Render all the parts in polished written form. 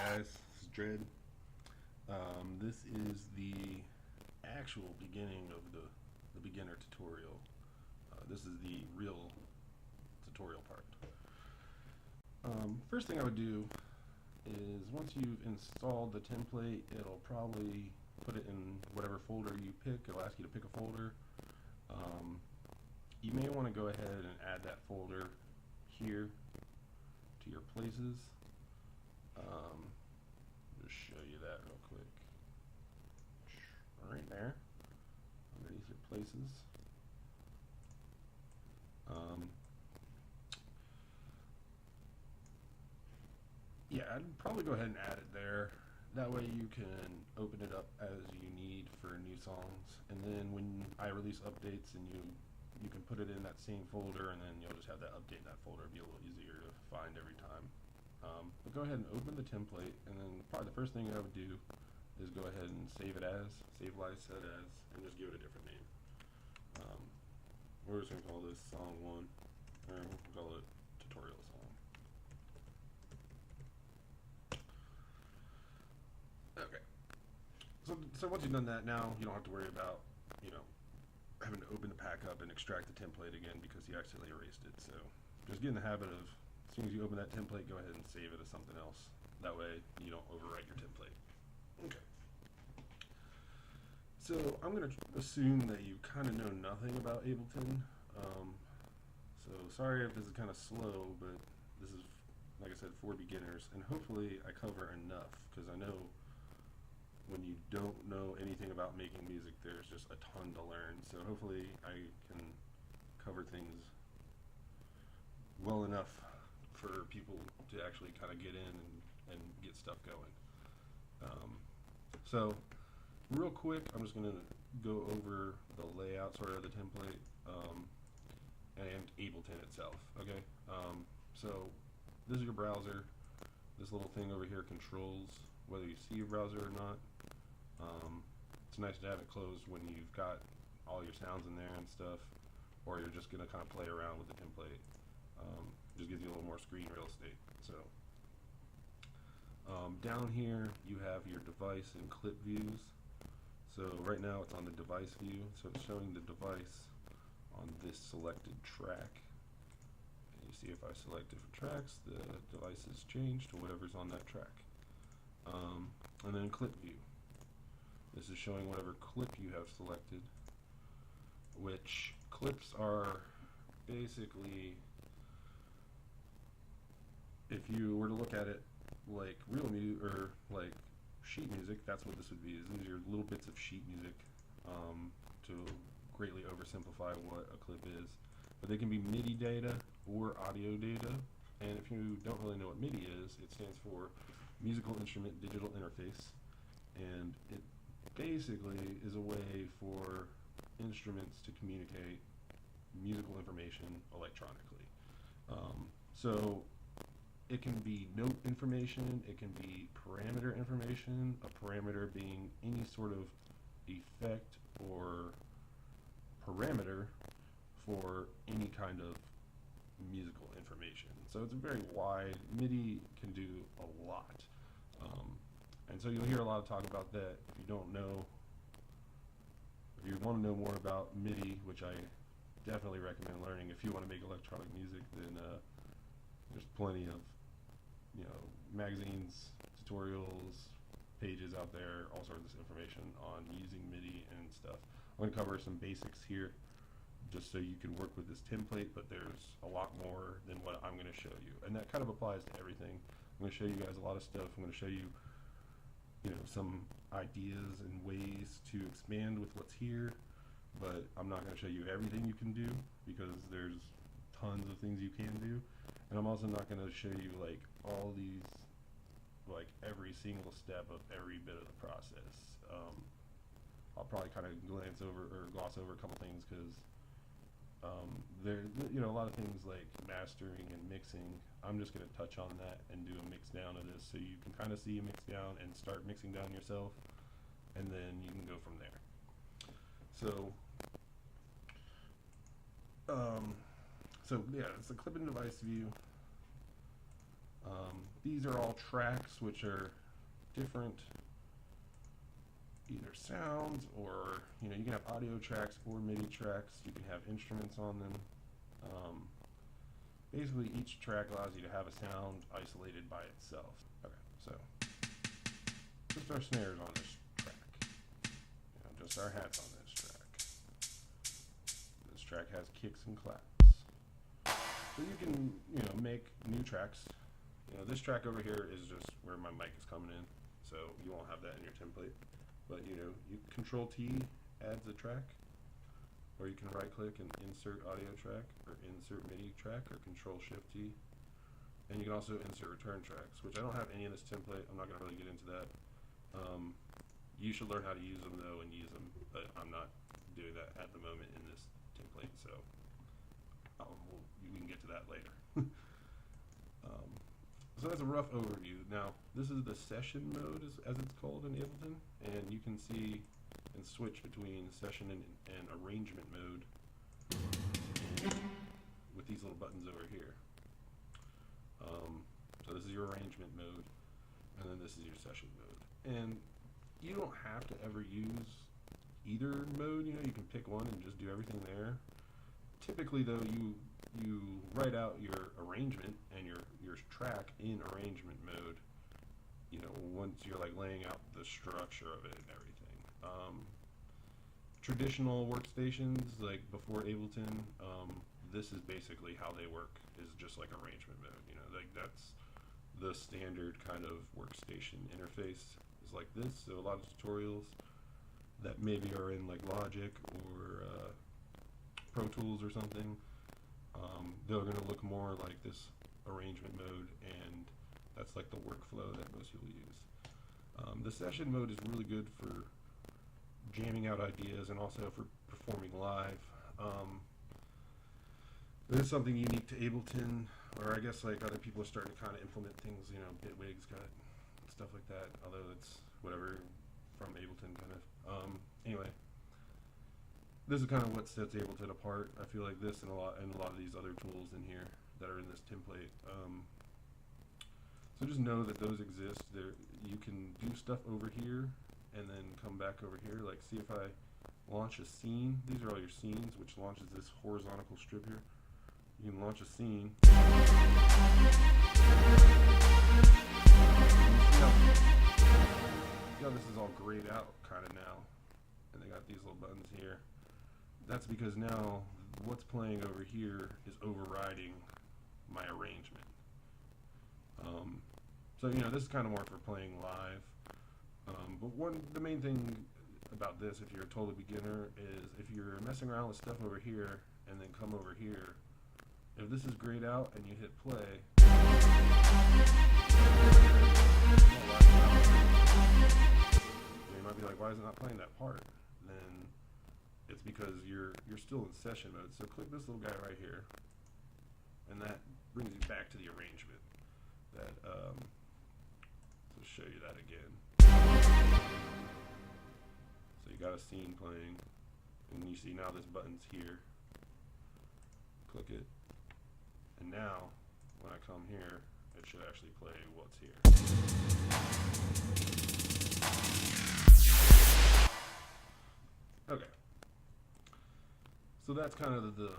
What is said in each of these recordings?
guys, this is Dread. This is the actual beginning of the beginner tutorial. This is the real tutorial part. First thing I would do is once you've installed the template, it'll probably put it in whatever folder you pick. It'll ask you to pick a folder. You may want to go ahead and add that folder here to your places. Just show you that real quick. Right there, underneath your places. Yeah, I'd probably go ahead and add it there. That way you can open it up as you need for new songs, and then when I release updates, and you can put it in that same folder, and then you'll just have that update in that folder. It'll be a little easier to find every time. But go ahead and open the template, and then probably the first thing I would do is go ahead and save it as, save live set as, and just give it a different name. We're just going to call this song 1, or we'll call it tutorial song. Okay. So once you've done that, now you don't have to worry about, having to open the pack up and extract the template again because you accidentally erased it. So just get in the habit of, as soon as you open that template, go ahead and save it as something else. That way you don't overwrite your template. Okay. So I'm going to assume that you kind of know nothing about Ableton. So sorry if this is kind of slow, but this is, like I said, for beginners, and hopefully I cover enough, because I know when you don't know anything about making music, there's just a ton to learn. So hopefully I can cover things well enough for people to actually kind of get in and get stuff going. So real quick, I'm just going to go over the layout sort of the template and Ableton itself. Okay, so this is your browser. This little thing over here controls whether you see your browser or not. It's nice to have it closed when you've got all your sounds in there and stuff, or you're just going to kind of play around with the template. Just gives you a little more screen real estate. So down here you have your device and clip views. So right now it's on the device view, so it's showing the device on this selected track. And you see if I select different tracks, the device is changed to whatever's on that track. And then clip view. This is showing whatever clip you have selected, which clips are basically, if you were to look at it like real music or like sheet music, that's what this would be. These are little bits of sheet music, to greatly oversimplify what a clip is. But they can be MIDI data or audio data. And if you don't really know what MIDI is, it stands for Musical Instrument Digital Interface. And it basically is a way for instruments to communicate musical information electronically. So it can be note information, it can be parameter information, a parameter being any sort of effect or parameter for any kind of musical information. So it's very wide. MIDI can do a lot. And so you'll hear a lot of talk about that. If you don't know, if you want to know more about MIDI, which I definitely recommend learning if you want to make electronic music, then there's plenty of magazines, tutorials, pages out there, all sorts of information on using MIDI and stuff. I'm going to cover some basics here just so you can work with this template, but there's a lot more than what I'm going to show you, and that kind of applies to everything. I'm going to show you guys a lot of stuff. I'm going to show you some ideas and ways to expand with what's here, but I'm not going to show you everything you can do, because there's tons of things you can do. And I'm also not going to show you like all these, like every single step of every bit of the process. I'll probably kind of glance over or gloss over a couple things, because there, a lot of things like mastering and mixing, I'm just going to touch on that and do a mix down of this, so you can kind of see a mix down and start mixing down yourself, and then you can go from there. So yeah, it's the clip and device view. These are all tracks which are different either sounds, or you can have audio tracks or MIDI tracks. You can have instruments on them. Basically each track allows you to have a sound isolated by itself. Okay, so just our snares on this track, just our hats on this track. This track has kicks and claps. So you can make new tracks. This track over here is just where my mic is coming in, so you won't have that in your template. But you Control T adds a track, or you can right click and insert audio track, or insert MIDI track, or Control Shift T. And you can also insert return tracks, which I don't have any in this template. I'm not going to really get into that. You should learn how to use them though, and use them, but I'm not doing that at the moment in this template, so we can get to that later. So that's a rough overview. Now, this is the session mode, as it's called in Ableton, and you can see and switch between session and arrangement mode with these little buttons over here. So this is your arrangement mode, and then this is your session mode. And you don't have to ever use either mode. You can pick one and just do everything there. Typically, though, you write out your arrangement and your track in arrangement mode, once you're like laying out the structure of it and everything. Traditional workstations, like before Ableton, this is basically how they work, is just like arrangement mode. Like that's the standard kind of workstation interface is like this. So a lot of tutorials that maybe are in like Logic or Pro Tools or something, they're going to look more like this arrangement mode, and that's like the workflow that most people use. The session mode is really good for jamming out ideas and also for performing live. There's something unique to Ableton, or I guess like other people are starting to kind of implement things, Bitwig's got stuff like that, although it's whatever from Ableton kind of. Anyway, this is kind of what sets Ableton apart. I feel like this and a lot of these other tools in here that are in this template. So just know that those exist. You can do stuff over here and then come back over here. Like, see if I launch a scene. These are all your scenes, which launches this horizontal strip here. You can launch a scene. See how this is all grayed out kind of now, and they got these little buttons here. That's because now what's playing over here is overriding my arrangement. So this is kind of more for playing live. But the main thing about this, if you're a total beginner, is if you're messing around with stuff over here and then come over here, if this is grayed out and you hit play, you might be like, why is it not playing that part? Then it's because you're still in session mode. So click this little guy right here, and that brings you back to the arrangement. That to show you that again. So you got a scene playing, and you see now this button's here. Click it, and now when I come here, it should actually play what's here. Okay. So that's kind of the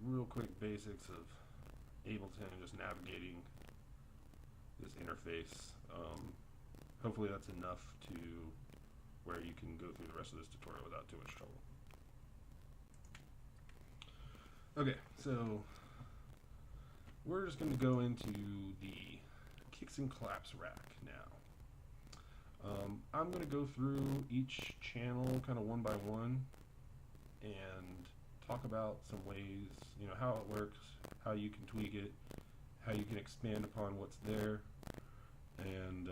real quick basics of Ableton and just navigating this interface. Hopefully that's enough to where you can go through the rest of this tutorial without too much trouble. Okay, so we're just going to go into the kicks and claps rack now. I'm going to go through each channel kind of one by one and talk about some ways, how it works, how you can tweak it, how you can expand upon what's there, and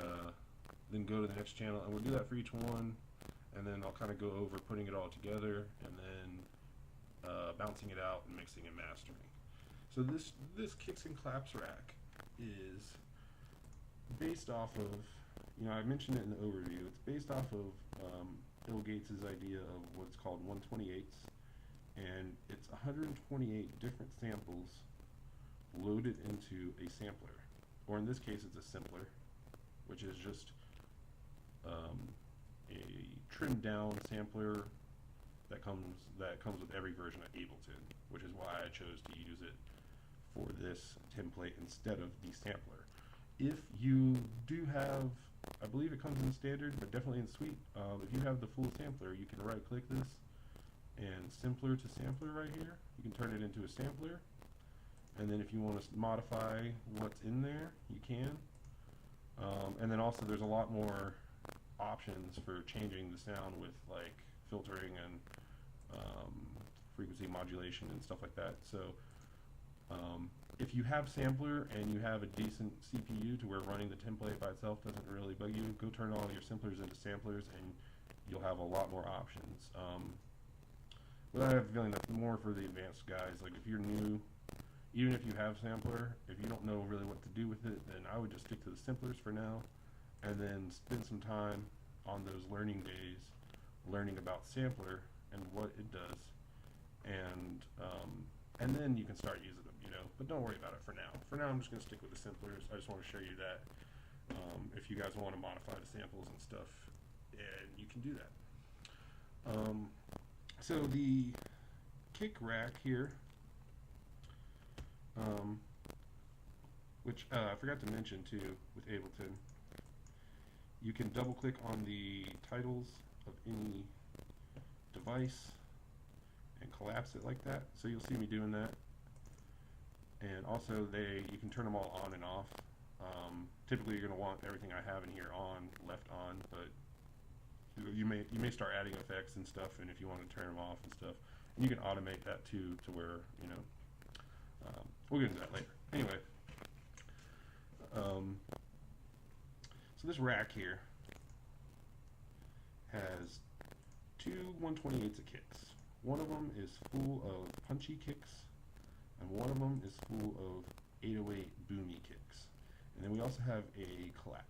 then go to the next channel, and we'll do that for each one, and then I'll kind of go over putting it all together, and then bouncing it out and mixing and mastering. So this kicks and claps rack is based off of, I mentioned it in the overview, it's based off of Bill Gates' idea of what's called 128s, and it's 128 different samples loaded into a sampler. or in this case it's a simpler, which is just a trimmed down sampler that comes with every version of Ableton, which is why I chose to use it for this template instead of the sampler. If you do have, I believe it comes in standard, but definitely in Suite, if you have the full sampler, you can right click this and simpler to sampler right here. You can turn it into a sampler, and then if you want to modify what's in there, you can. And then also there's a lot more options for changing the sound with like filtering and frequency modulation and stuff like that. So if you have sampler and you have a decent CPU to where running the template by itself doesn't really bug you, go turn all your simplers into samplers and you'll have a lot more options. But I have a feeling that's more for the advanced guys. Like if you're new, even if you have sampler, if you don't know really what to do with it, then I would just stick to the simplers for now, and then spend some time on those learning days learning about sampler and what it does, and then you can start using them, you know. But don't worry about it for now. For now, I'm just going to stick with the simplers. I just want to show you that if you guys want to modify the samples and stuff, and you can do that. So the kick rack here, which I forgot to mention too with Ableton, you can double click on the titles of any device and collapse it like that. So you'll see me doing that. And also you can turn them all on and off. Typically you're going to want everything I have in here left on, but you may start adding effects and stuff, and if you want to turn them off and stuff, and you can automate that too, to where, you know, we'll get into that later. Anyway, so this rack here has two 1/28 of kicks. One of them is full of punchy kicks, and one of them is full of 808 boomy kicks. And then we also have a clap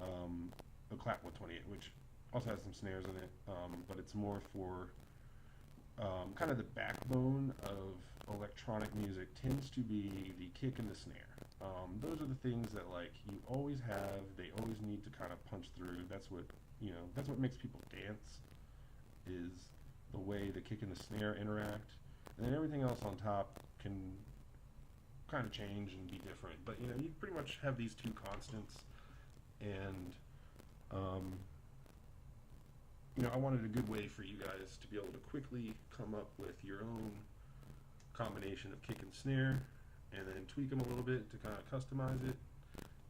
1/28, which also has some snares in it, but it's more for kind of the backbone of electronic music tends to be the kick and the snare. Those are the things that like you always have. They always need to kind of punch through. That's what, you know, that's what makes people dance, is the way the kick and the snare interact. And then everything else on top can kind of change and be different. But you know, you pretty much have these two constants, and you know, I wanted a good way for you guys to be able to quickly come up with your own combination of kick and snare, and then tweak them a little bit to kind of customize it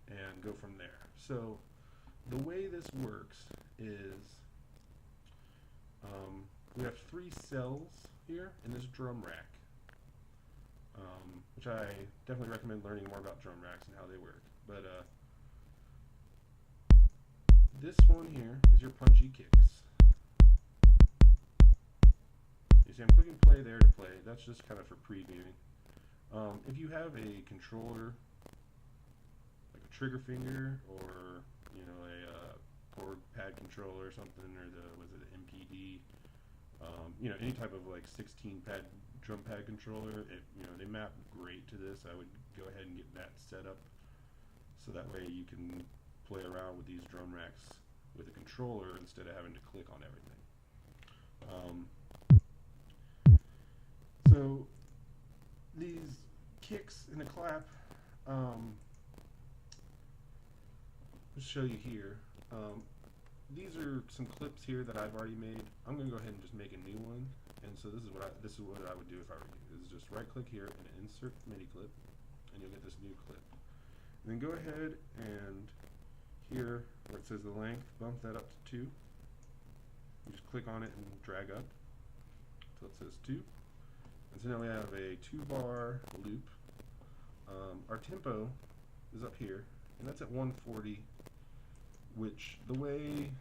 and go from there. So the way this works is we have 3 cells here in this drum rack, which I definitely recommend learning more about drum racks and how they work. But this one here is your punchy kicks. You see I'm clicking play there to play. That's just kind of for previewing. If you have a controller, like a trigger finger, or you know, a chord pad controller or something, or an MPD, you know, any type of like 16 pad drum pad controller, you know, they map great to this. I would go ahead and get that set up so that way you can play around with these drum racks with a controller instead of having to click on everything. So these kicks and a clap, just show you here. These are some clips here that I've already made. I'm going to go ahead and just make a new one. And so this is what I would do if I were you. Is just right click here and insert MIDI clip, and you'll get this new clip. And then go ahead and here where it says the length, bump that up to 2. You just click on it and drag up until it says 2. And so now we have a 2-bar loop. Our tempo is up here, and that's at 140, which the way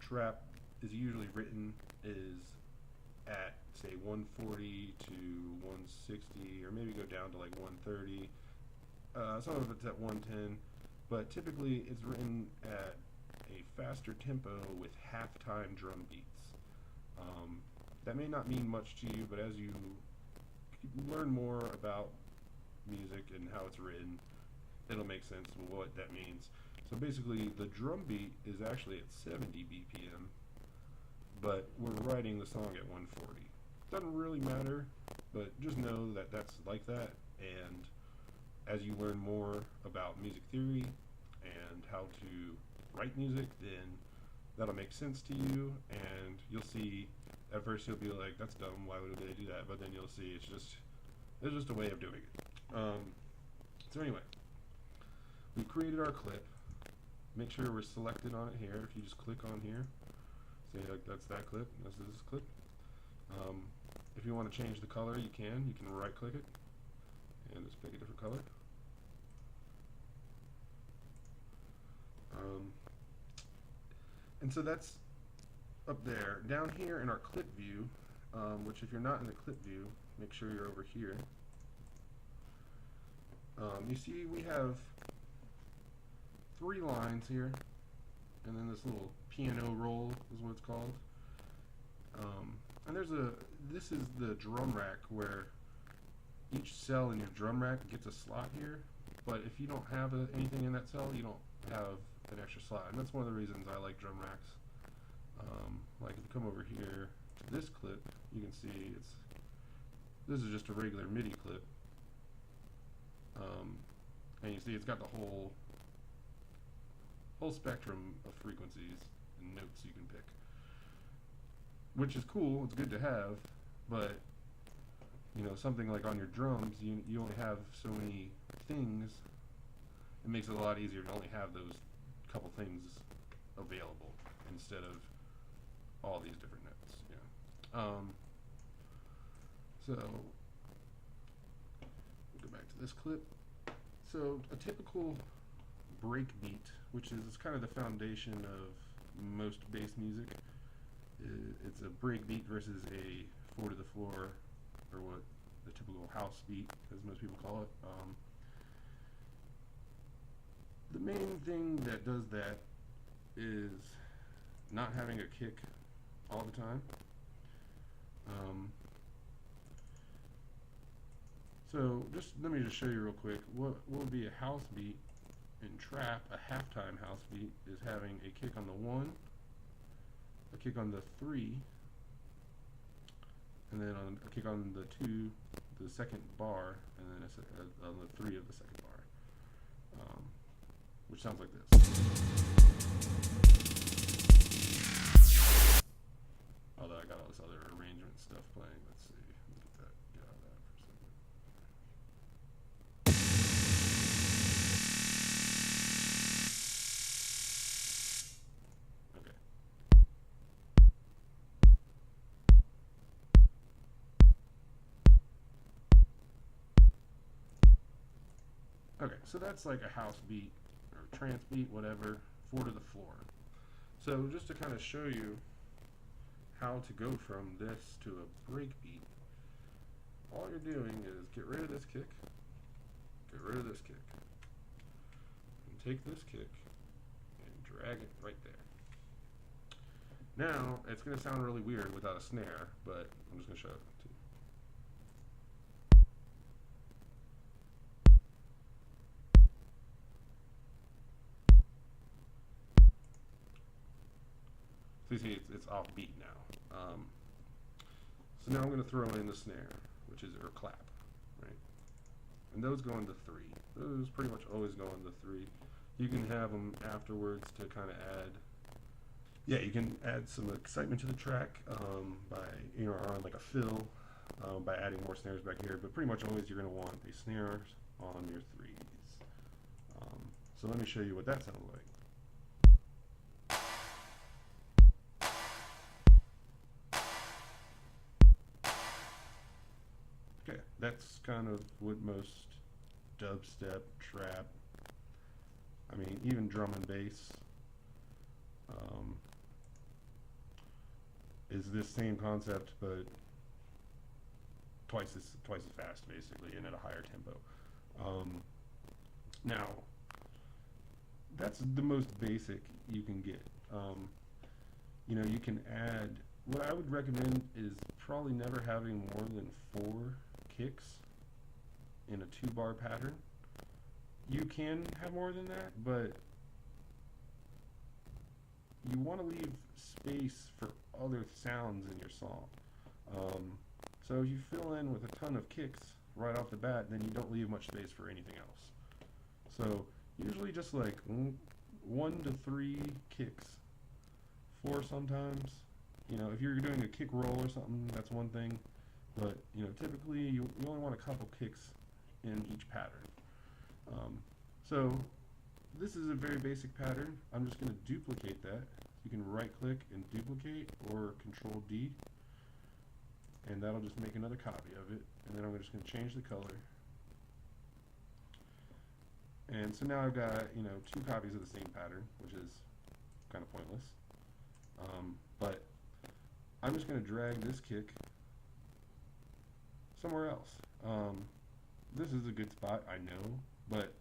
trap is usually written is at, say, 140 to 160, or maybe go down to like 130. Some of it's at 110, but typically it's written at a faster tempo with half-time drum beats. That may not mean much to you, but as you learn more about music and how it's written, it'll make sense of what that means. So basically, the drum beat is actually at 70 BPM, but we're writing the song at 140. Doesn't really matter, but just know that that's like that, and as you learn more about music theory and how to write music, then that'll make sense to you, and you'll see, at first you'll be like, that's dumb, why would they do that? But then you'll see it's just a way of doing it. So anyway, we've created our clip. Make sure we're selected on it here. If you just click on here, say like that's that clip, this is this clip. If you want to change the color, you can right click it and just pick a different color. And so that's up there. Down here in our clip view, which if you're not in the clip view, make sure you're over here. You see we have 3 lines here, and then this little piano roll is what it's called. And this is the drum rack, where each cell in your drum rack gets a slot here, but if you don't have anything in that cell, you don't have an extra slot, and that's one of the reasons I like drum racks. Like if you come over here to this clip, you can see this is just a regular MIDI clip, and you see it's got the whole spectrum of frequencies and notes you can pick, which is cool. It's good to have, but you know, something like on your drums, you only have so many things. It makes it a lot easier to only have those couple things available instead of all these different notes. Yeah. So we'll go back to this clip. So a typical break beat, which is kind of the foundation of most bass music, it's a break beat versus a 4 to the floor, or what the typical house beat, as most people call it. The main thing that does that is not having a kick all the time. So let me just show you real quick. What would be a house beat in trap? A halftime house beat is having a kick on the 1, a kick on the 3, and then a kick on the 2, the second bar, and then on the 3 of the second bar, which sounds like this. Although I got all this other arrangement stuff playing. Let's see. Let me get out of that for a second. Okay, so that's like a house beat or trance beat, whatever, 4 to the floor. So just to kind of show you how to go from this to a break beat, all you're doing is get rid of this kick, get rid of this kick, and take this kick and drag it right there. Now, it's going to sound really weird without a snare, but I'm just going to show it to you. So you see it's off beat now. So now I'm going to throw in the snare, which is or clap, right? And those go into 3. Those pretty much always go into 3. You can have them afterwards to kind of add. Yeah, you can add some excitement to the track by, you know, on like a fill, by adding more snares back here. But pretty much always you're going to want a snare on your 3s. So let me show you what that sounds like. Okay, that's kind of what most dubstep, trap, I mean even drum and bass is this same concept, but twice as fast basically, and at a higher tempo. Now that's the most basic you can get. You know, you can add, what I would recommend is probably never having more than 4 kicks in a 2-bar pattern. You can have more than that, but you want to leave space for other sounds in your song. So if you fill in with a ton of kicks right off the bat, then you don't leave much space for anything else. So usually just like 1 to 3 kicks, 4 sometimes. You know, if you're doing a kick roll or something, that's one thing. But you know, typically you only want a couple kicks in each pattern. So this is a very basic pattern. I'm just going to duplicate that. You can right click and duplicate, or Control D, and that'll just make another copy of it. And then I'm just going to change the color. And so now I've got, you know, 2 copies of the same pattern, which is kind of pointless. But I'm just going to drag this kick somewhere else. This is a good spot, I know, but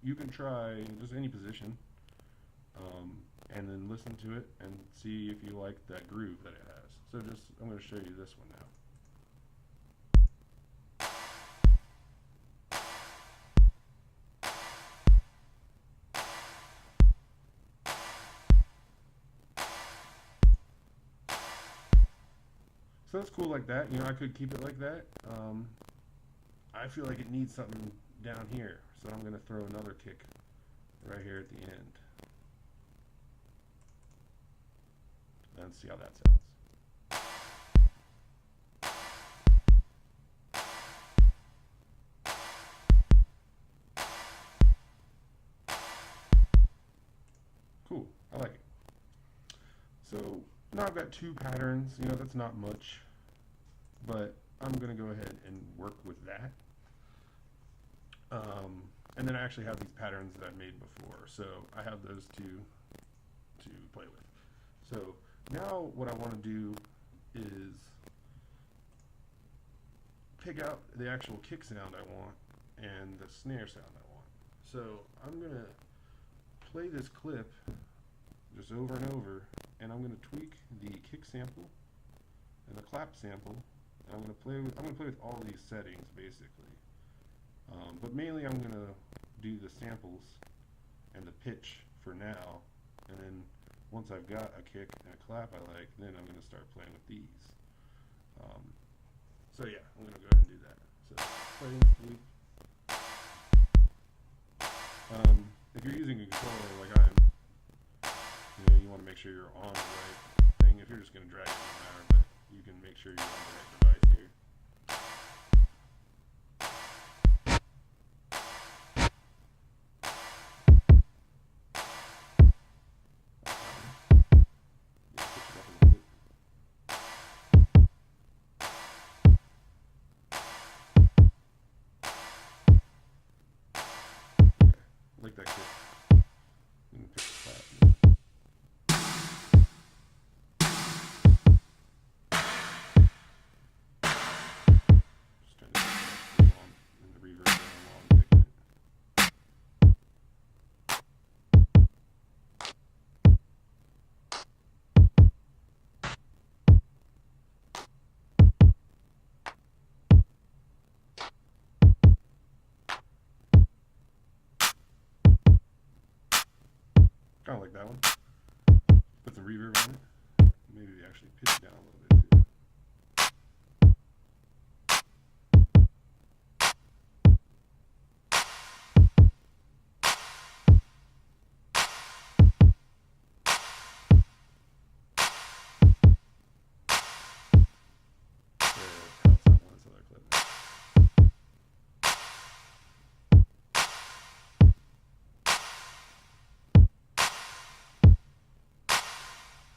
you can try just any position, and then listen to it and see if you like that groove that it has. So I'm going to show you this one now. So that's cool like that. You know, I could keep it like that. I feel like it needs something down here, so I'm going to throw another kick right here at the end. And see how that sounds. Cool, I like it. So now I've got 2 patterns. You know, that's not much, but I'm going to go ahead and work with that. And then I actually have these patterns that I made before, so I have those to play with. So now what I want to do is pick out the actual kick sound I want and the snare sound I want. So I'm going to play this clip just over and over, and I'm going to tweak the kick sample and the clap sample. And I'm going to play with all these settings basically. But mainly I'm going to do the samples and the pitch for now, and then once I've got a kick and a clap I like, then I'm going to start playing with these. So yeah, I'm going to go ahead and do that. So play and tweak. If you're using a controller like I am, you know, you want to make sure you're on the right thing. If you're just going to drag it, it doesn't matter, but you can make sure you're on the right device here. Like that kick. And pick the clap. Just trying to get it long and the reverb down while I'm picking it. Kind of like that one. Put some reverb on it. Maybe actually pitch it down a little bit too.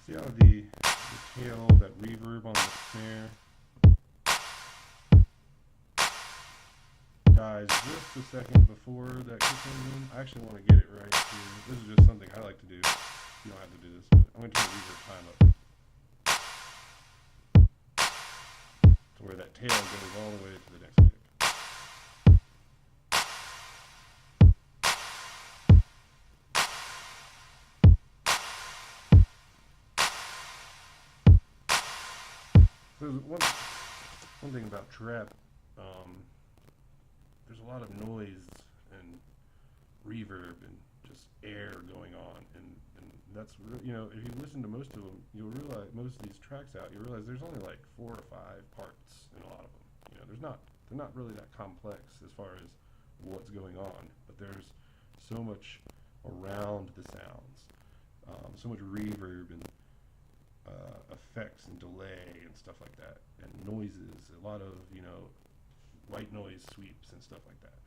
See how the tail, that reverb on the snare dies just a second before that kick comes in? I actually want to get it right here. This is just something I like to do. You don't have to do this, but I'm going to turn the reverb time up to where that tail goes all the way to the next kick. So one thing about trap, there's a lot of noise and reverb and just air going on, and that's you know, if you listen to most of them, you'll realize most of these tracks out, you realize there's only like 4 or 5 parts in a lot of them. You know, they're not really that complex as far as what's going on, but there's so much around the sounds, so much reverb and effects and delay and stuff like that, and noises, a lot of, you know, white noise sweeps and stuff like that.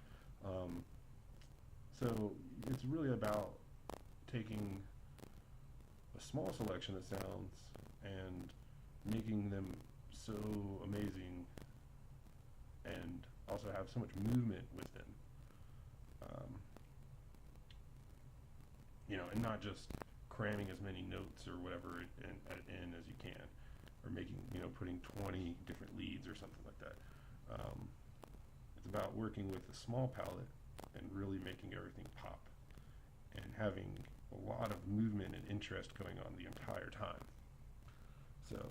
So it's really about taking a small selection of sounds and making them so amazing and also have so much movement with them. You know, and not just cramming as many notes or whatever in as you can, or making, you know, putting 20 different leads or something like that. It's about working with a small palette and really making everything pop and having a lot of movement and interest going on the entire time. So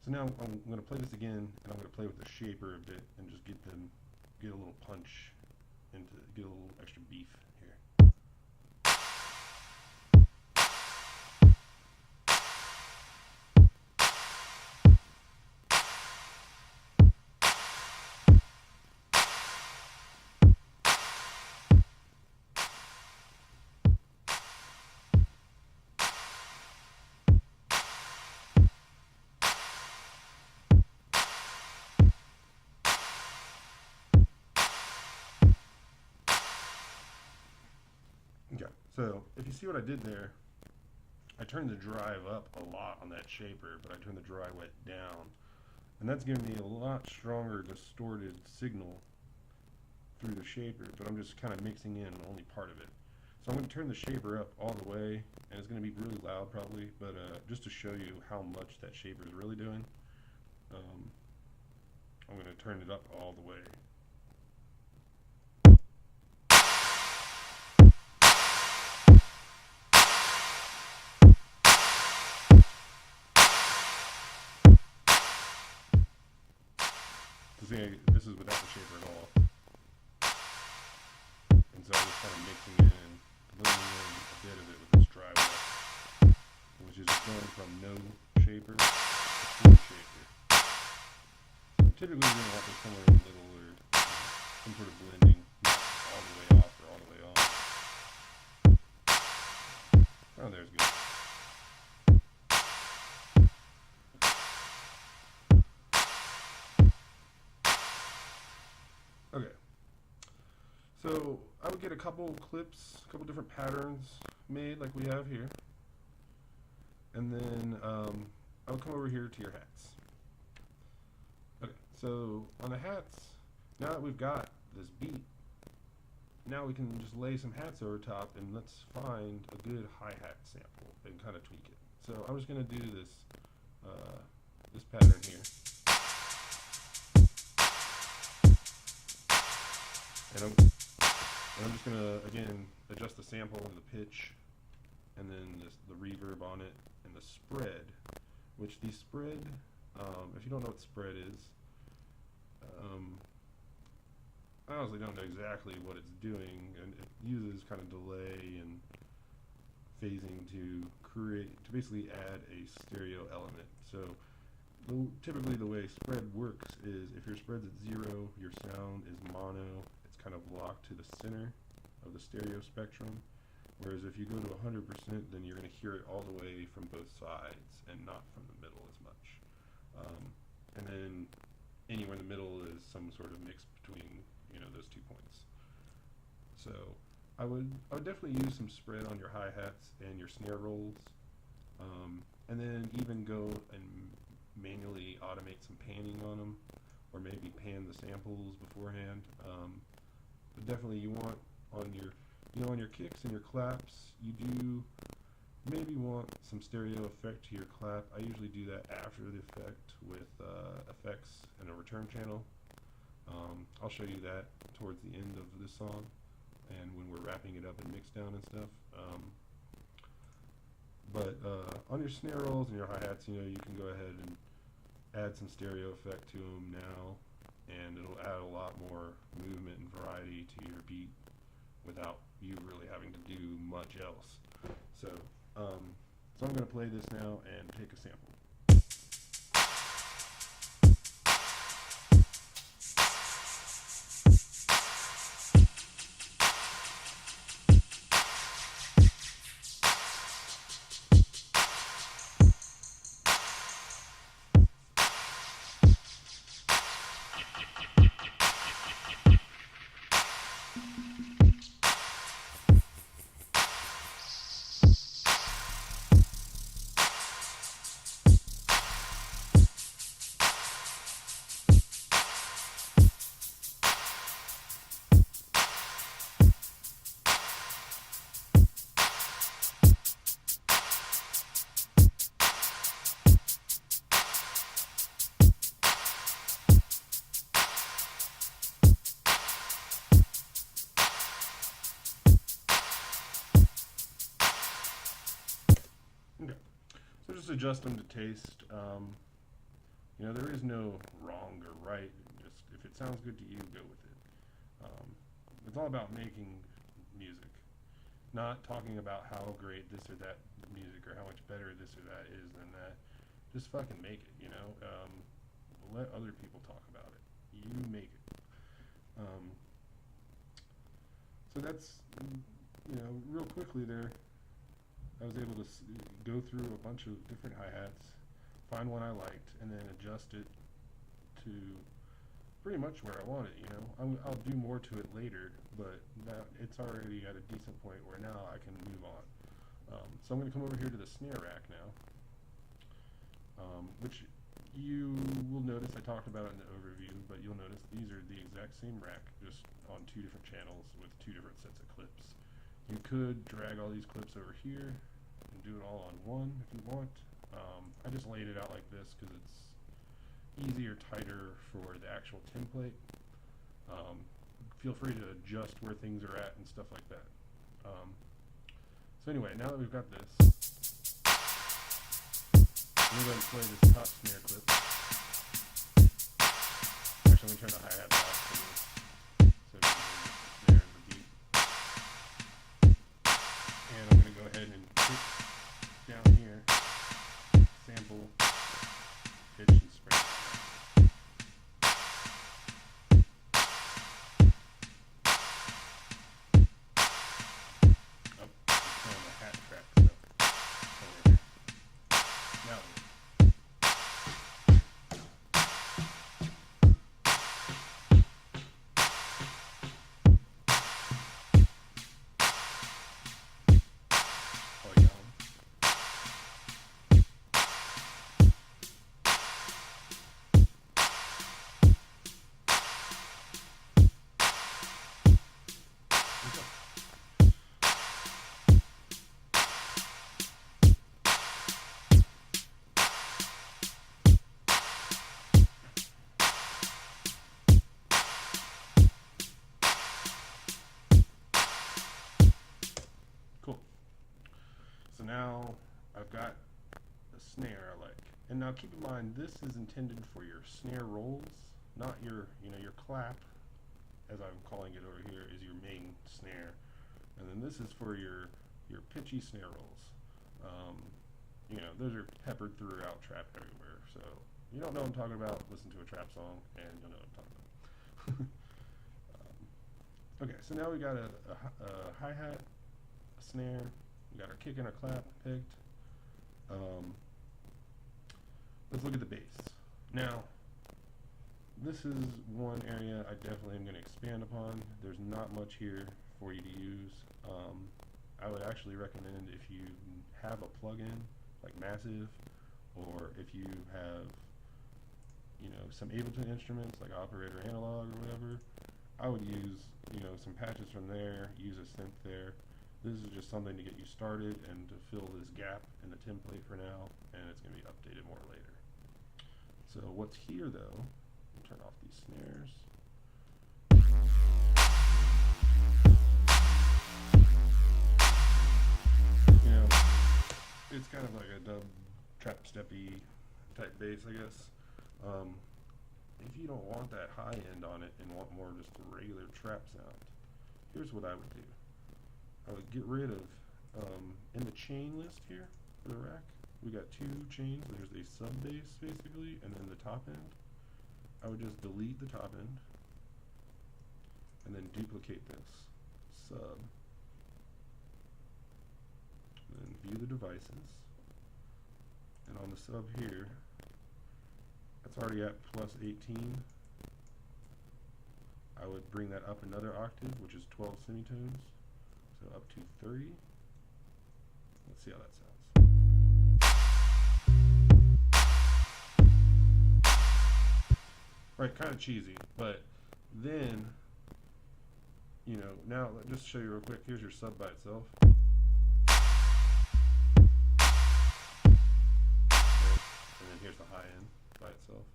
now I'm going to play this again, and I'm going to play with the shaper a bit and just get a little punch into, get a little extra beef here. Okay, so if you see what I did there, I turned the drive up a lot on that shaper, but I turned the dry wet down, and that's giving me a lot stronger distorted signal through the shaper, but I'm just kind of mixing in only part of it. So I'm going to turn the shaper up all the way, and it's going to be really loud probably, but just to show you how much that shaper is really doing, I'm going to turn it up all the way. So see, this is without the shaper at all. And so I'm just kind of mixing in, blending in a bit of it with this dry wet, which is just going from no shaper to full shaper. So typically you're going to want this somewhere in the middle, or some sort of blending, not all the way off or all the way on. Oh, there's good. Okay, so I would get a couple clips, a couple different patterns made like we have here, and then I would come over here to your hats. Okay, so on the hats, now that we've got this beat, now we can just lay some hats over top, and let's find a good hi-hat sample and kind of tweak it. So I'm just going to do this this pattern here. And I'm just going to, again, adjust the sample and the pitch, and then the reverb on it, and the spread, which the spread, if you don't know what spread is, I honestly don't know exactly what it's doing, and it uses kind of delay and phasing to basically add a stereo element. So typically the way spread works is if your spread's at 0, your sound is mono, kind of locked to the center of the stereo spectrum, whereas if you go to 100%, then you're going to hear it all the way from both sides and not from the middle as much. And then anywhere in the middle is some sort of mix between, you know, those 2 points. So I would definitely use some spread on your hi-hats and your snare rolls, and then even go and manually automate some panning on them, or maybe pan the samples beforehand. But definitely you want on your, you know, on your kicks and your claps, you do maybe want some stereo effect to your clap. I usually do that after the effect with effects and a return channel. I'll show you that towards the end of this song and when we're wrapping it up in mixdown and stuff. But on your snare rolls and your hi-hats, you know, you can go ahead and add some stereo effect to them now, and it'll add a lot more movement and variety to your beat without you really having to do much else. So I'm going to play this now and take a sample. Okay, so just adjust them to taste. You know, there is no wrong or right. Just if it sounds good to you, go with it. It's all about making music, not talking about how great this or that music or how much better this or that is than that. Just fucking make it, you know. Let other people talk about it. You make it. So that's, you know, real quickly there, I was able to go through a bunch of different hi-hats, find one I liked, and then adjust it to pretty much where I want it, you know. I'll do more to it later, but that it's already at a decent point where now I can move on. So I'm going to come over here to the snare rack now, which you will notice I talked about it in the overview, but you'll notice these are the exact same rack, just on two different channels with two different sets of clips. You could drag all these clips over here and do it all on one if you want. I just laid it out like this because it's easier, tighter for the actual template. Feel free to adjust where things are at and stuff like that. So anyway, now that we've got this, I'm going to play this top snare clip. Actually, let me turn the hi-hat off for this, so we can hear the snare and the beat. And I'm going to go ahead and pick down here, sample, pitch, and spread. Oh, it's on the hat track, so over here. Now, oh yeah. Cool. So now I've got a snare I like. And now keep in mind, this is intended for your snare rolls, not your, you know, your clap, as I'm calling it over here, is your main snare. And then this is for your pitchy snare rolls. You know, those are peppered throughout trap everywhere. So you don't know what I'm talking about, listen to a trap song and you'll know what I'm talking about. Okay, so now we got a hi-hat, a snare, we got our kick and our clap picked. Let's look at the bass. Now, this is one area I definitely am going to expand upon. There's not much here for you to use. I would actually recommend, if you have a plugin like Massive, or if you have, you know, some Ableton instruments like Operator Analog or whatever, I would use, you know, some patches from there, use a synth there. This is just something to get you started and to fill this gap in the template for now, and it's going to be updated more later. So what's here though, I'll turn off these snares. You know, it's kind of like a dub trap steppy type bass, I guess. if you don't want that high end on it and want more just a regular trap sound, here's what I would do. I would get rid of, in the chain list here for the rack, we got two chains. There's a sub bass basically, and then the top end. I would just delete the top end, and then duplicate this sub, and then view the devices, and on the sub here, that's already at plus 18. I would bring that up another octave, which is 12 semitones, so up to 30. Let's see how that sounds. Right, kind of cheesy, but then, you know, now just to show you real quick, here's your sub by itself. And then here's the high end by itself.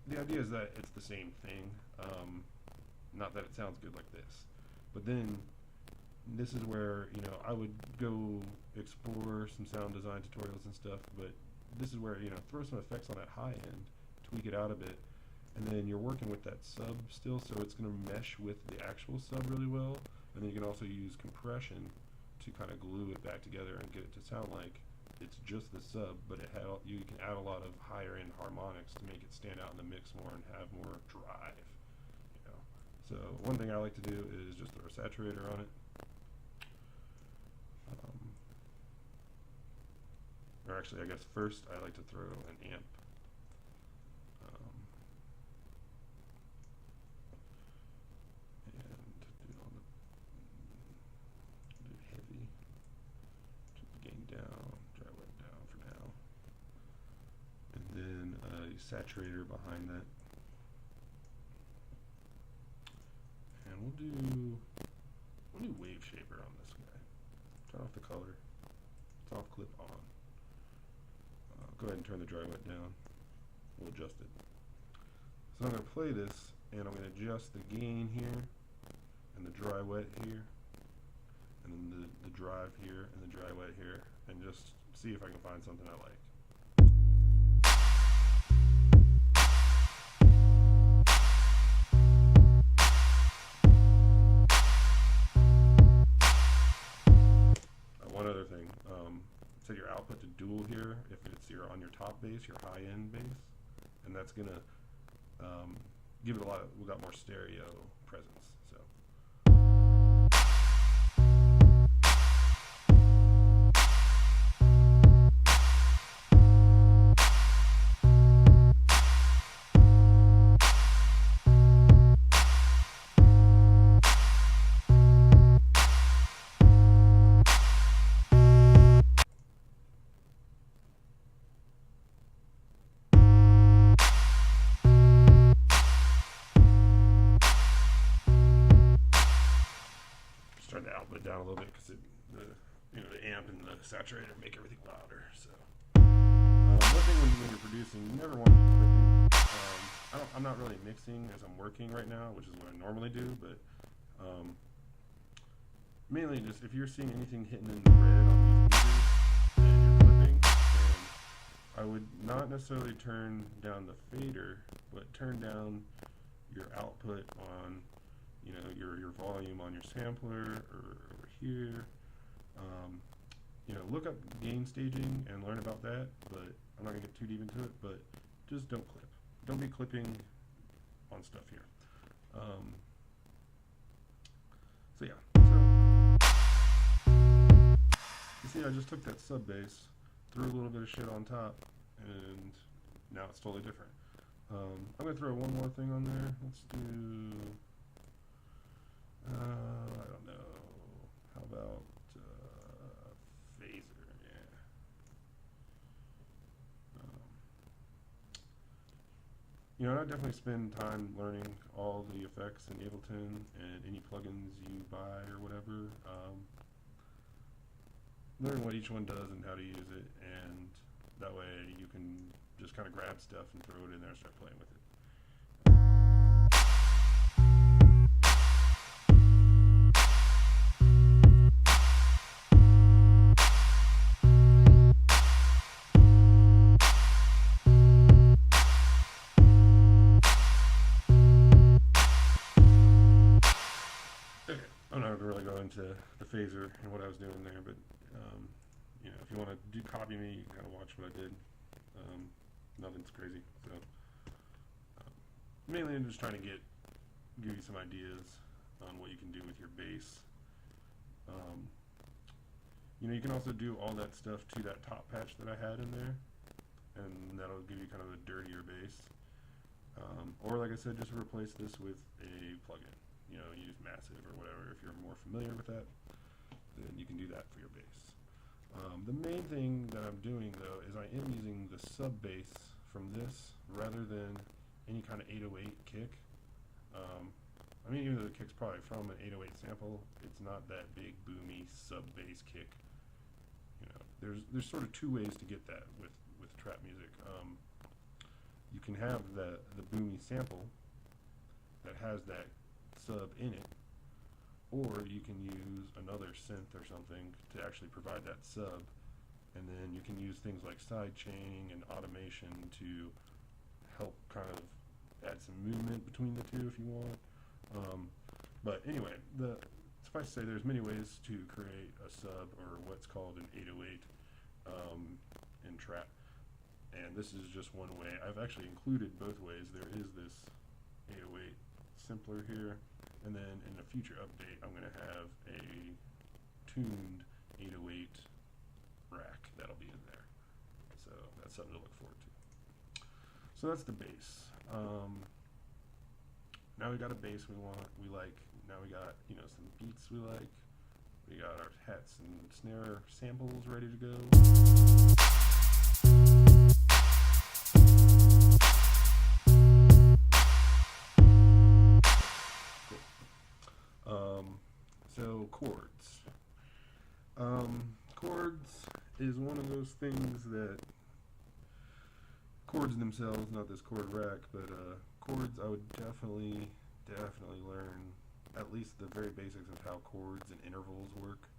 The idea is that it's the same thing, not that it sounds good like this. But then, this is where, you know, I would go explore some sound design tutorials and stuff, but this is where, you know, throw some effects on that high end, tweak it out a bit, and then you're working with that sub still, so it's going to mesh with the actual sub really well, and then you can also use compression to kind of glue it back together and get it to sound like it's just the sub, but it had, you can add a lot of higher end harmonics to make it stand out in the mix more and have more drive, you know. So one thing I like to do is just throw a saturator on it. Or actually, I guess first I like to throw an amp. And do heavy, keep the gain down, dry wet down for now. And then a saturator behind that. And we'll do wave shaper on this guy. Turn off the color. It's off clip on. Go ahead and turn the dry wet down. We'll adjust it. So I'm going to play this, and I'm going to adjust the gain here, and the dry wet here, and then the drive here, and the dry wet here, and just see if I can find something I like. One other thing, set your output to dual here if it's on your top bass, your high end bass, and that's gonna give it we got more stereo presence. So. Turn the output down a little bit because the amp and the saturator make everything louder. So one thing when you're producing, you never want to be clipping. I'm not really mixing as I'm working right now, which is what I normally do, but mainly just if you're seeing anything hitting in the red on these meters, then you're clipping. And I would not necessarily turn down the fader, but turn down your output on your volume on your sampler or over here. Look up gain staging and learn about that, but I'm not going to get too deep into it, but just don't clip. Don't be clipping on stuff here. So yeah. You see, I just took that sub bass, threw a little bit of shit on top, and now it's totally different. I'm going to throw one more thing on there. Let's do... I don't know. How about phaser? Yeah. And I definitely spend time learning all the effects in Ableton and any plugins you buy or whatever. Learn what each one does and how to use it, and that way you can just kind of grab stuff and throw it in there and start playing with it. into the phaser and what I was doing there, but you know, if you want to copy me, you kind of watch what I did. Nothing's crazy. So mainly I'm just trying to give you some ideas on what you can do with your bass. You know, you can also do all that stuff to that top patch that I had in there, and that'll give you kind of a dirtier bass. Or like I said, just replace this with a plugin. You know, use Massive or whatever. If you're more familiar with that, then you can do that for your bass. The main thing that I'm doing though is I am using the sub bass from this rather than any kind of 808 kick. I mean, even though the kick's probably from an 808 sample, it's not that big boomy sub bass kick. You know, there's sort of two ways to get that with trap music. You can have the boomy sample that has that sub in it, or you can use another synth or something to actually provide that sub, and then you can use things like side chaining and automation to help kind of add some movement between the two if you want. But anyway, suffice to say, there's many ways to create a sub, or what's called an 808 in trap, and this is just one way. I've actually included both ways. There is this 808 simpler here, and then in a future update I'm going to have a tuned 808 rack that'll be in there, so that's something to look forward to. So that's the bass. Now we got a bass we like. Now we got, you know, some beats we like. We got our hats and snare samples ready to go. So chords. Chords is one of those things that, chords themselves, not this chord rack, but chords I would definitely learn at least the very basics of how chords and intervals work,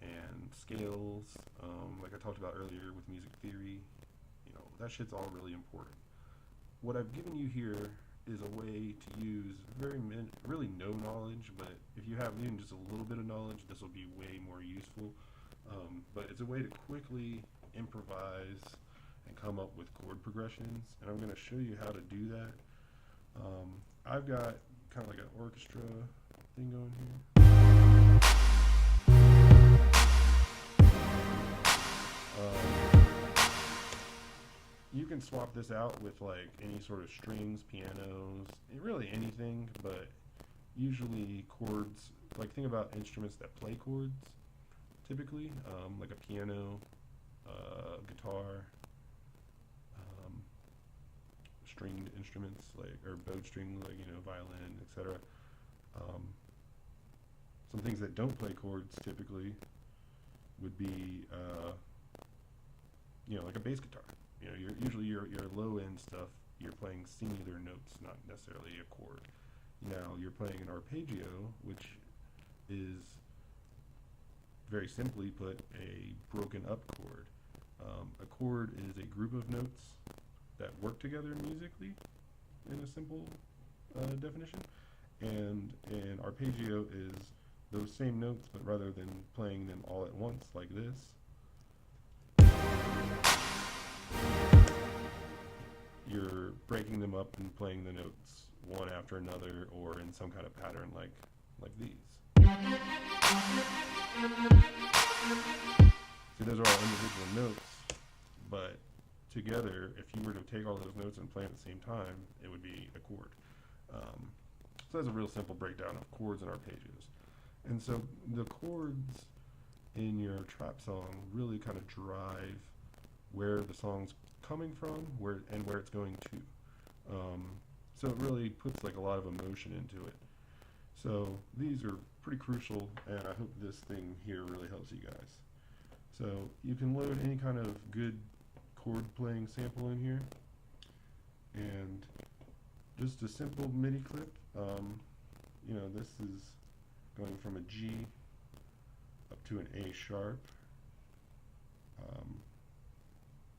and scales, like I talked about earlier with music theory. You know, that shit's all really important. What I've given you here is a way to use really no knowledge, but if you have even just a little bit of knowledge, this will be way more useful. But it's a way to quickly improvise and come up with chord progressions, and I'm going to show you how to do that. I've got kind of like an orchestra thing going here. You can swap this out with like any sort of strings, pianos, really anything, but usually chords, like think about instruments that play chords typically, like a piano, guitar, stringed instruments like, or bowed string, like, you know, violin, etc. Some things that don't play chords typically would be, you know, like a bass guitar. You know, usually your low end stuff, you're playing singular notes, not necessarily a chord. Now you're playing an arpeggio, which is very simply put a broken up chord. A chord is a group of notes that work together musically, in a simple definition, and an arpeggio is those same notes, but rather than playing them all at once like this, you're breaking them up and playing the notes one after another, or in some kind of pattern like these. So those are all individual notes, but together, if you were to take all those notes and play at the same time, it would be a chord. So that's a real simple breakdown of chords and arpeggios. And so the chords in your trap song really kind of drive where the song's coming from, where it's going to. So it really puts like a lot of emotion into it. So these are pretty crucial, and I hope this thing here really helps you guys. So you can load any kind of good chord playing sample in here, and just a simple MIDI clip. You know, this is going from a G up to an A sharp,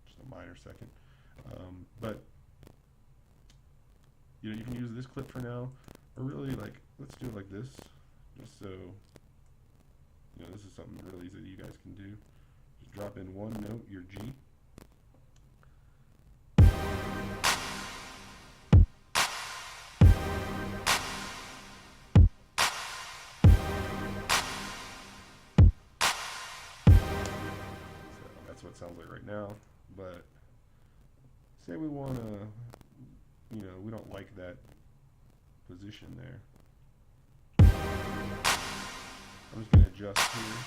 just a minor second, but you know, you can use this clip for now, or really, like, let's do it like this, just so you know, this is something really easy that you guys can do. Just drop in one note, your G. So that's what it sounds like right now, but say we want to, you know, we don't like that position there. I'm just going to adjust here.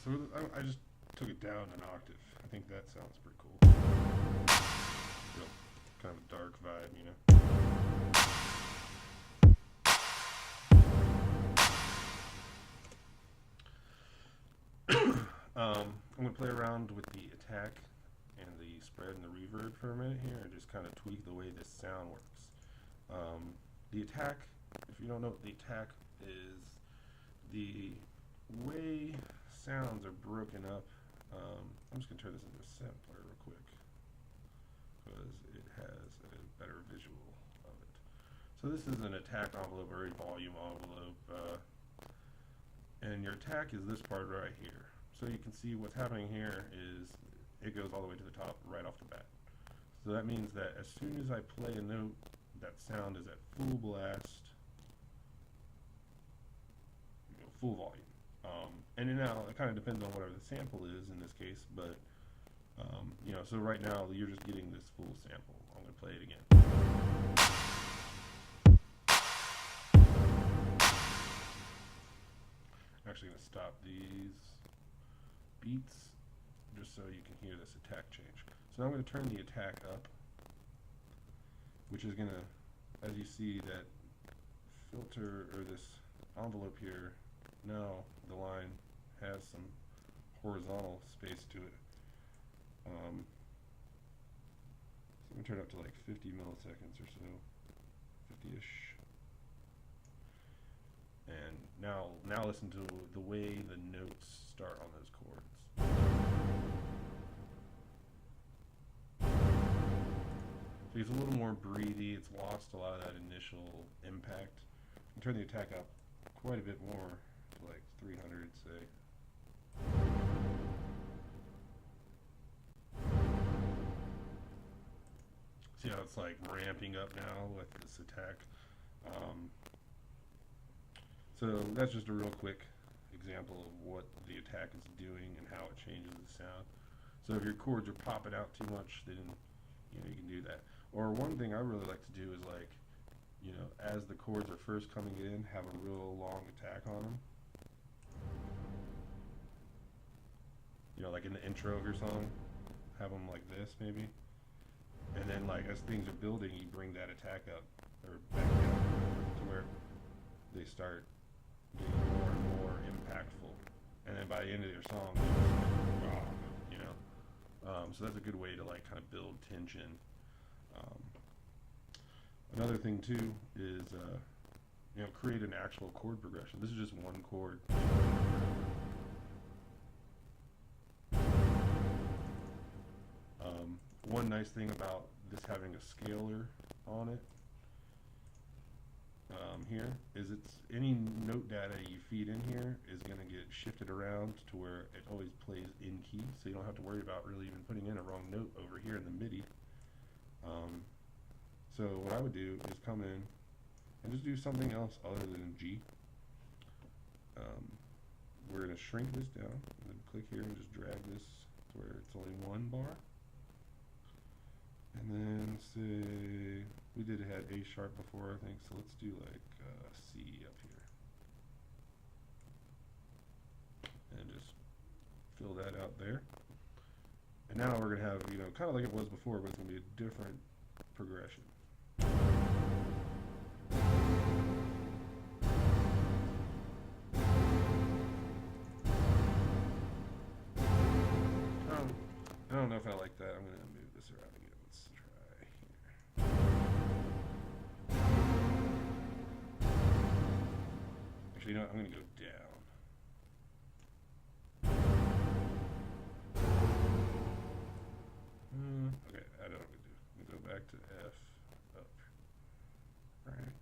So I just took it down an octave. I think that sounds pretty cool. Real kind of a dark vibe, you know. I'm going to play around with the attack and the spread and the reverb for a minute here and just kind of tweak the way this sound works. The attack, if you don't know what the attack is, the way sounds are broken up. I'm just going to turn this into a sampler real quick because it has a better visual of it. So this is an attack envelope or a volume envelope, and your attack is this part right here. So you can see what's happening here is it goes all the way to the top right off the bat. So that means that as soon as I play a note, that sound is at full blast, you know, full volume. And now it kind of depends on whatever the sample is in this case, but you know, so right now you're just getting this full sample. I'm going to play it again. I'm actually going to stop these beats just so you can hear this attack change. So now I'm going to turn the attack up, which is going to, as you see, that filter or this envelope here, now the line has some horizontal space to it. So I'm going to turn it up to like 50 milliseconds or so, 50-ish. And now listen to the way the notes start on those chords. So it's a little more breathy. It's lost a lot of that initial impact. And turn the attack up quite a bit more, to like 300, say. See how it's like ramping up now with this attack. So that's just a real quick example of what the attack is doing and how it changes the sound. So if your chords are popping out too much, then you can do that. Or one thing I really like to do is, like, you know, as the chords are first coming in, have a real long attack on them. You know, like in the intro of your song, have them like this maybe. And then, like, as things are building, you bring that attack up or back down to where they start getting more and more impactful. And then by the end of your song, it's just like, you know. So that's a good way to, like, kind of build tension. Another thing too is, you know, create an actual chord progression. This is just one chord. One nice thing about this having a scaler on it here is it's any note data you feed in here is going to get shifted around to where it always plays in key, so you don't have to worry about really even putting in a wrong note over here in the MIDI. So what I would do is come in and just do something else other than G. We're going to shrink this down and then click here and just drag this to where it's only one bar. And then say, we had A sharp before, I think, so let's do like C up here. And just fill that out there. And now we're going to have, you know, kind of like it was before, but it's going to be a different progression. don't know if I like that. I'm going to move this around again. Let's try here. Actually, you know what? I'm going to go down. Okay, I don't know what to do. I'm going to go back to F, up. Right.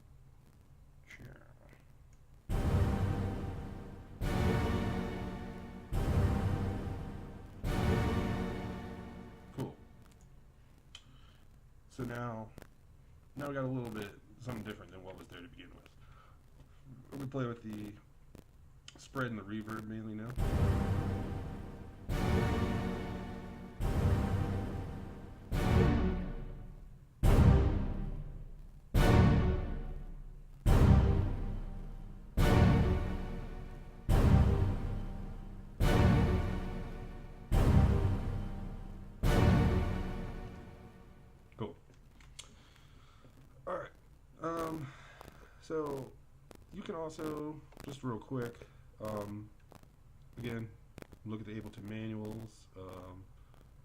Cool. So now we got a little bit something different than what was there to begin with. We play with the spread and the reverb mainly now. Cool. All right. So you can also, just real quick, again, look at the Ableton manuals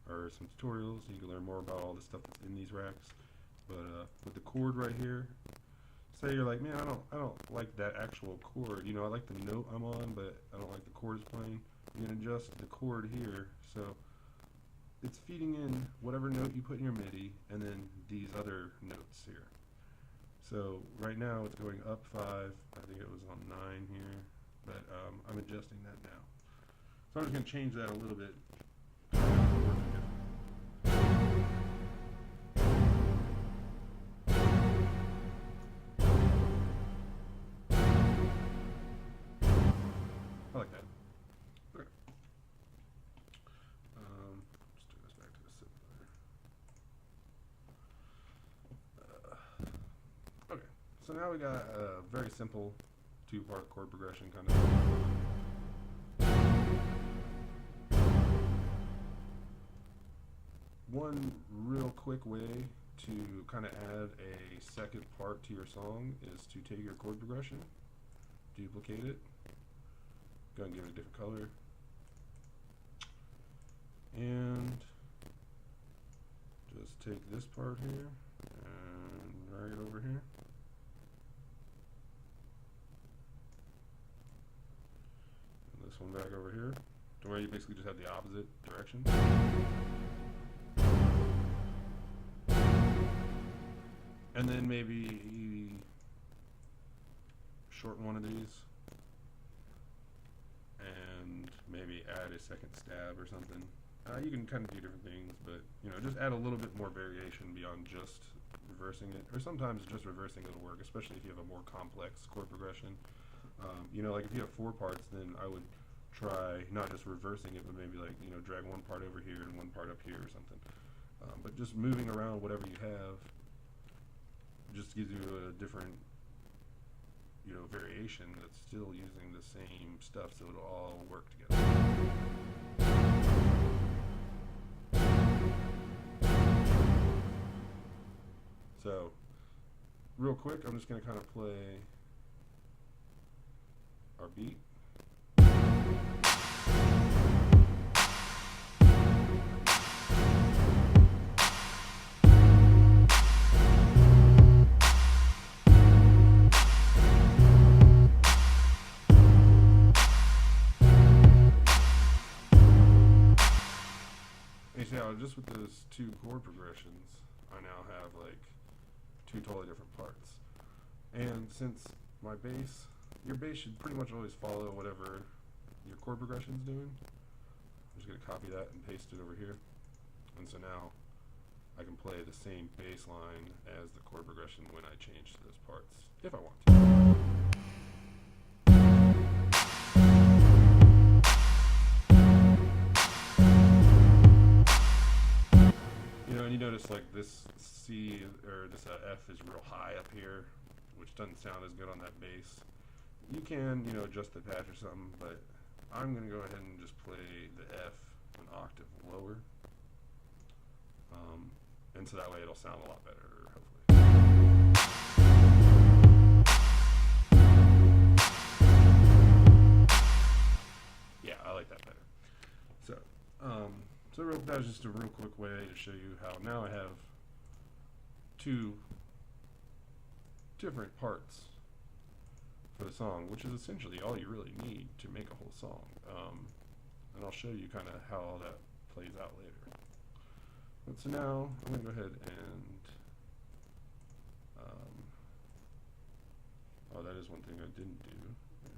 or some tutorials. You can learn more about all the stuff that's in these racks. But with the chord right here, say you're like, man, I don't like that actual chord. You know, I like the note I'm on, but I don't like the chord it's playing. You can adjust the chord here, so it's feeding in whatever note you put in your MIDI, and then these other notes here. So right now it's going up 5. I think it was on 9 here, but I'm adjusting that now. So I'm just going to change that a little bit. I like that. Okay. Just turn this back to the simpler. Okay, so now we got a very simple 2-part chord progression kind of. One real quick way to kind of add a second part to your song is to take your chord progression, duplicate it, go and give it a different color, and just take this part here and drag it over here. And this one back over here, to where you basically just have the opposite direction. And then maybe shorten one of these and maybe add a second stab or something. You can kind of do different things, but you know, just add a little bit more variation beyond just reversing it. Or sometimes just reversing it'll work, especially if you have a more complex chord progression. You know, like if you have 4 parts, then I would try not just reversing it, but maybe like, you know, drag one part over here and one part up here or something. But just moving around whatever you have just gives you a different, you know, variation that's still using the same stuff, so it'll all work together. So, real quick, I'm just going to kind of play our beat. Just with those 2 chord progressions, I now have like 2 totally different parts. And since my bass, your bass should pretty much always follow whatever your chord progression is doing. I'm just going to copy that and paste it over here. And so now I can play the same bass line as the chord progression when I change those parts, if I want to. And you notice like this C or this F is real high up here, which doesn't sound as good on that bass. You can, you know, adjust the patch or something, but I'm going to go ahead and just play the F an octave lower, and so that way it'll sound a lot better, hopefully. Yeah, I like that better. So real that was just a real quick way to show you how now I have two different parts for the song, which is essentially all you really need to make a whole song. And I'll show you kind of how all that plays out later. But so now I'm going to go ahead and oh, that is one thing I didn't do. I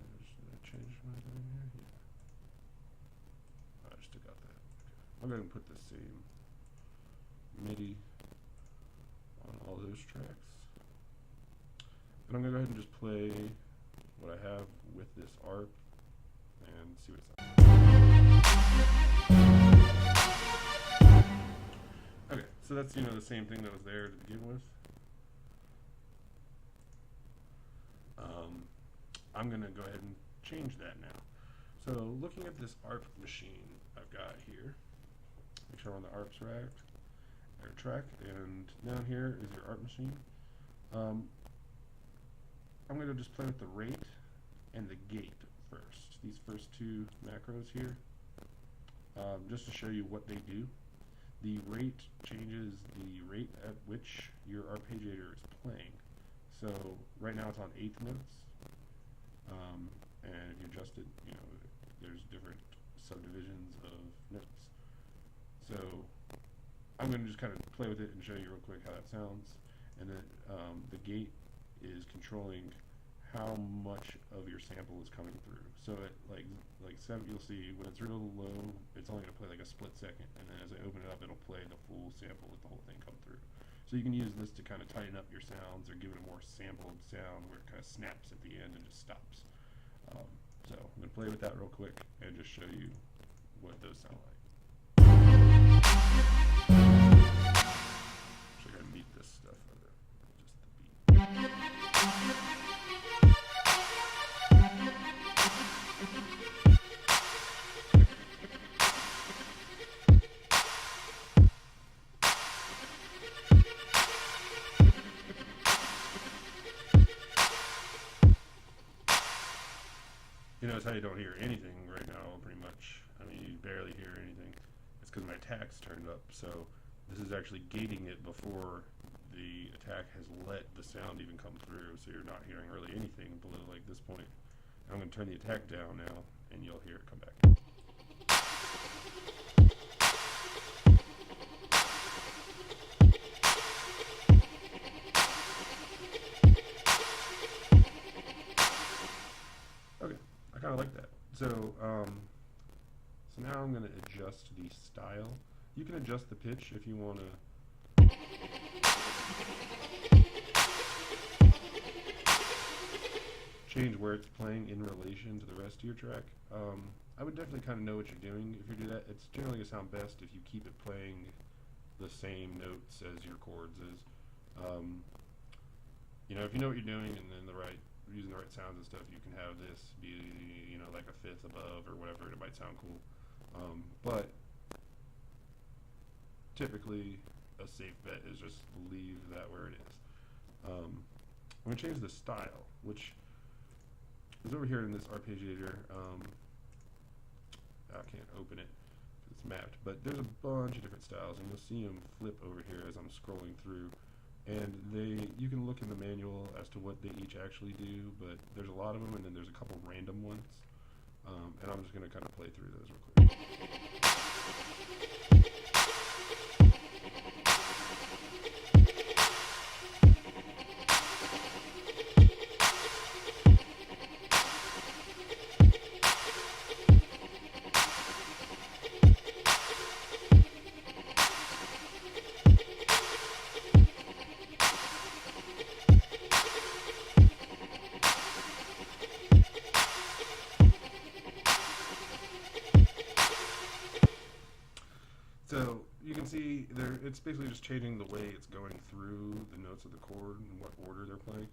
changed my thing here? Yeah. I just took out that. Okay. I'll go ahead and put the same MIDI on all those tracks. And I'm going to go ahead and just play what I have with this ARP and see what it sounds like. Okay, so that's, the same thing that was there to begin with. I'm going to go ahead and change that now. So looking at this ARP machine I've got here, make sure I'm on the ARPs track, and down here is your ARP machine. I'm going to just play with the rate and the gate first. These first two macros here, just to show you what they do. The rate changes the rate at which your arpeggiator is playing. So right now it's on eighth notes, and if you adjust it, there's different subdivisions of notes. So I'm going to just kind of play with it and show you real quick how that sounds. And then the gate is controlling how much of your sample is coming through. So at like 7, you'll see when it's real low, it's only going to play like a split second, and then as I open it up, it'll play the full sample with the whole thing come through. So you can use this to kind of tighten up your sounds or give it a more sampled sound where it kind of snaps at the end and just stops. So I'm going to play with that real quick and just show you what those sound like. Actually, I gotta mute this stuff for just the beat. You notice how you don't hear anything right now, pretty much. I mean, you barely hear anything. It's because my attack's turned up, so this is actually gating it before the attack has let the sound even come through, so you're not hearing really anything below like this point. I'm going to turn the attack down now, and you'll hear it come back. Okay, I kind of like that. So now I'm going to adjust the style. You can adjust the pitch if you want to. Change where it's playing in relation to the rest of your track. I would definitely kind of know what you're doing if you do that. It's generally going to sound best if you keep it playing the same notes as your chords is. If you know what you're doing and then using the right sounds and stuff, you can have this be, like a fifth above or whatever, and it might sound cool. But typically, a safe bet is just leave that where it is. I'm going to change the style, which is over here in this arpeggiator. I can't open it because it's mapped, but there's a bunch of different styles, and you'll see them flip over here as I'm scrolling through. And you can look in the manual as to what they each actually do, but there's a lot of them, and then there's a couple random ones. And I'm just going to kind of play through those real quick. So you can see there, it's basically just changing the way it's going through the notes of the chord and what order they're playing,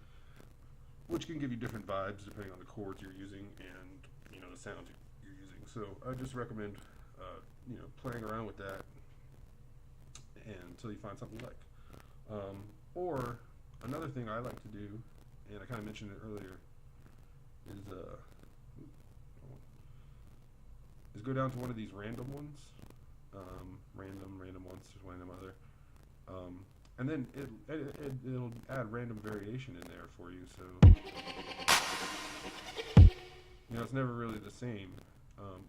which can give you different vibes depending on the chords you're using and the sounds you're using. So I just recommend playing around with that until you find something you like. Or another thing I like to do, and I kind of mentioned it earlier, is go down to one of these random ones. random once, random other. And then it'll add random variation in there for you, so you know it's never really the same,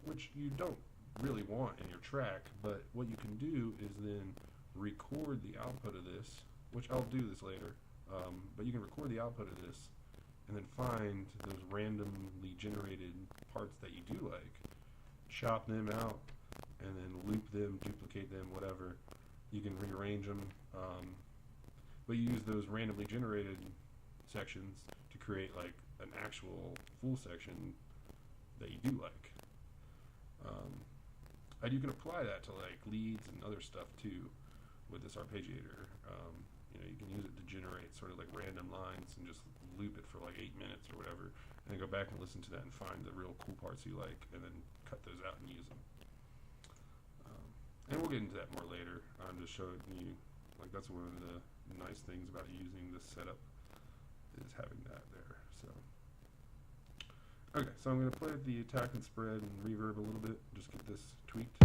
which you don't really want in your track. But what you can do is then record the output of this, which I'll do this later. But you can record the output of this, and then find those randomly generated parts that you do like, chop them out, and then loop them, duplicate them, whatever. You can rearrange them, but you use those randomly generated sections to create like an actual full section that you do like. And you can apply that to like leads and other stuff too with this arpeggiator. You know, you can use it to generate sort of like random lines and just loop it for like 8 minutes or whatever, and then go back and listen to that and find the real cool parts you like, and then cut those out and use them. And we'll get into that more later. I'm just showing you, like, that's one of the nice things about using this setup, is having that there. So, okay, so I'm going to play the attack and spread and reverb a little bit, just get this tweaked.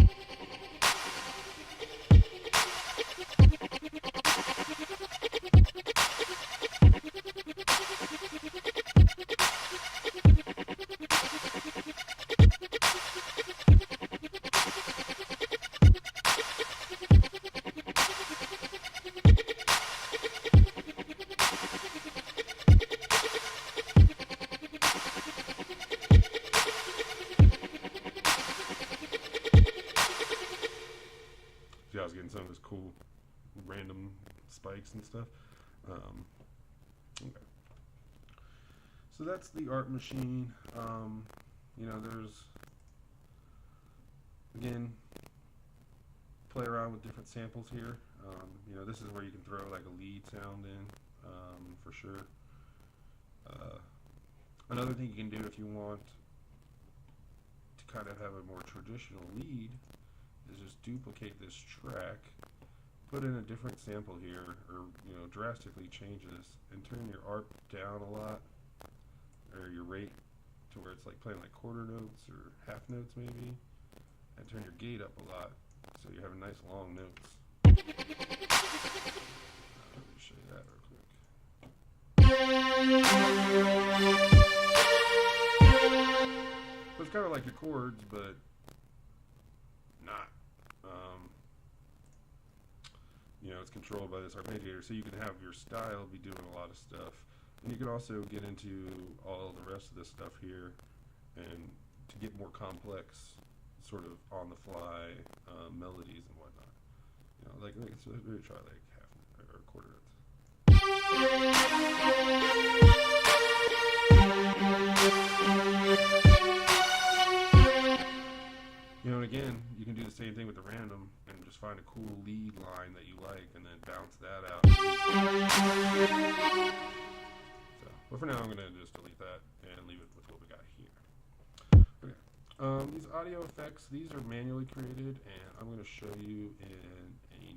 I was getting some of those cool random spikes and stuff. Okay. So that's the art machine. You know, there's, again, play around with different samples here. You know, this is where you can throw like a lead sound in, for sure. Another thing you can do if you want to kind of have a more traditional lead is just duplicate this track, put in a different sample here, or you know, drastically change this, and turn your ARP down a lot, or your rate to where it's like playing like quarter notes or half notes maybe, and turn your gate up a lot so you have nice long notes. Let me show you that real quick. So it's kind of like your chords, but not. You know, it's controlled by this arpeggiator, so you can have your style be doing a lot of stuff, and you can also get into all the rest of this stuff here, and to get more complex, sort of on the fly melodies and whatnot. You know, like so maybe try like half or quarter notes. You know, and again, you can do the same thing with the random and just find a cool lead line that you like and then bounce that out. So, but for now, I'm going to just delete that and leave it with what we got here. Okay. These audio effects, these are manually created, and I'm going to show you in a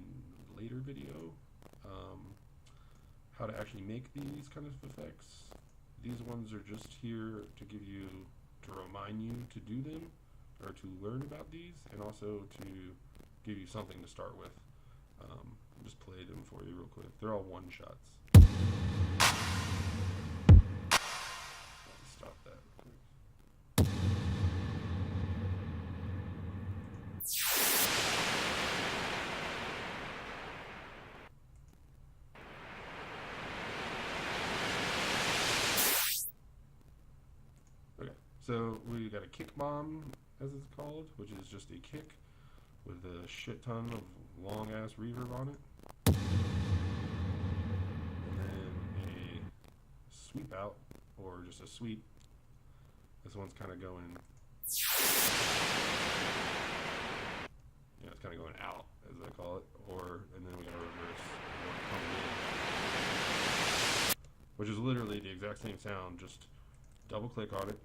later video how to actually make these kind of effects. These ones are just here to give you, to remind you to do them, or to learn about these, and also to give you something to start with. I'll just play them for you real quick. They're all one shots. Let's stop that real quick. Okay, so we got a kick bomb, as it's called, which is just a kick with a shit ton of long ass reverb on it, and then a sweep out, or just a sweep. This one's kind of going, it's kind of going out, as I call it, and then we got a reverse one coming in, which is literally the exact same sound. Just double click on it,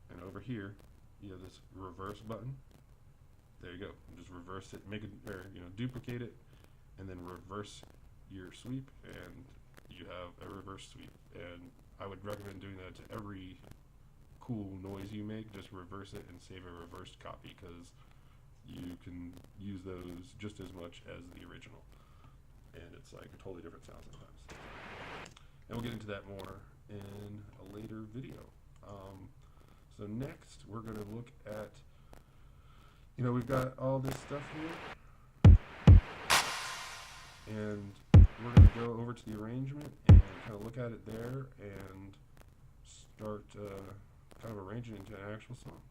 and over here you have this reverse button. There you go. Just reverse it, make it, or duplicate it, and then reverse your sweep, and you have a reverse sweep. And I would recommend doing that to every cool noise you make. Just reverse it and save a reversed copy, because you can use those just as much as the original. And it's like a totally different sound sometimes. And we'll get into that more in a later video. So next, we're going to look at, we've got all this stuff here. And we're going to go over to the arrangement and kind of look at it there and start kind of arranging it into an actual song.